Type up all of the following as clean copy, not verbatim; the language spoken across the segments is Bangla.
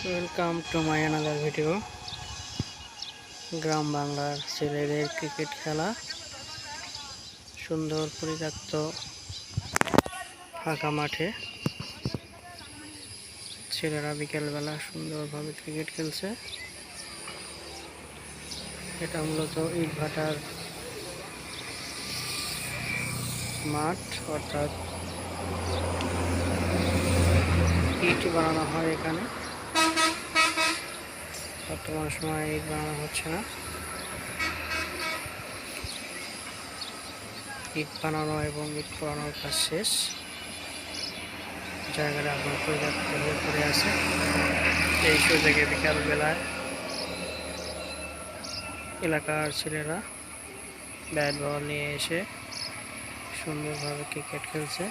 Welcome to my another video. গ্রাম বাংলার ছেলেদের ক্রিকেট খেলা, সুন্দর পরিত্যক্ত ফাঁকা মাঠে ছেলেরা বিকেলবেলা সুন্দরভাবে ক্রিকেট খেলছে। এটা মূলত ইটভাটার মাঠ, অর্থাৎ ইট বানানো হয় এখানে। বর্তমান সময়ে ইট বানানো হচ্ছে না, ইট বানানো এবং ইট পোড়ানোর কাজ শেষ। জায়গাটা এখন পরিত্যক্ত হয়ে পড়ে আছে। এই সুযোগে বিকালবেলায় এলাকার ছেলেরা ব্যাট বল নিয়ে এসে সুন্দরভাবে ক্রিকেট খেলছে।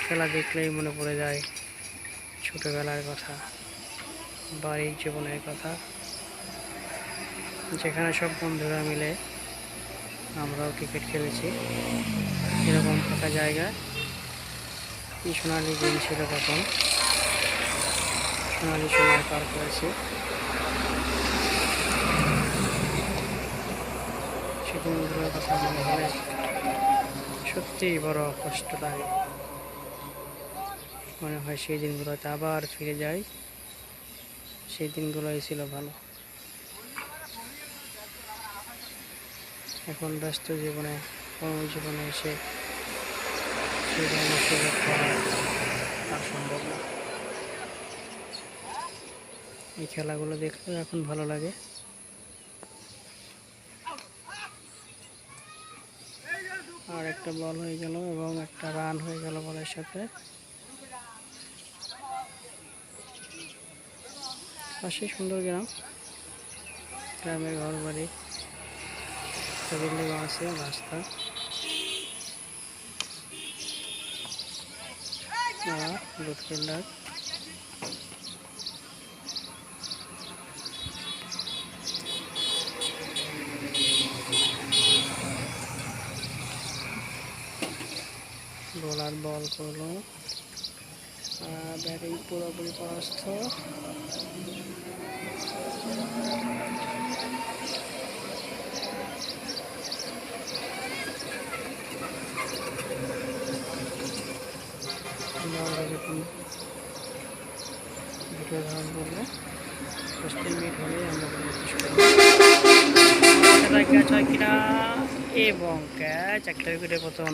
খেলা দেখলেই মনে পড়ে যায় ছোটবেলার কথা, বাড়ির জীবনের কথা, যেখানে সব বন্ধুরা মিলে আমরাও ক্রিকেট খেলেছি। এরকম ফাঁকা জায়গায় কি সোনালি দিন ছিল, তখন সোনালি সময় পার করেছি। সেদিনগুলোর কথা মনে হলে সত্যিই বড় কষ্ট লাগে। মনে হয় সেই দিনগুলোতে আবার ফিরে যাই, সেই দিনগুলোই ছিল ভালো। এখন ব্যস্ত জীবনে, কর্মজীবনে এসে সেই ধরনের সুযোগ করা আর সম্ভব না। এই খেলাগুলো দেখলেও এখন ভালো লাগে। আর একটা বল হয়ে গেল এবং একটা রান হয়ে গেল বলের সাথে। পাশে সুন্দর গ্রাম, গ্রামের ঘর বাড়ি, বিল্ডিং আছে, রাস্তা, লুট ফিল্ডার। বোলার বল করলো, ব্যাটিং পুরোপুরি পরাস্ত। ভিডিও ধারণ করলে 10 মিনিট হলে আমরা ক্যাচ হয় কিনা, এবং ক্যাচ, একটা উইকেটের পতন।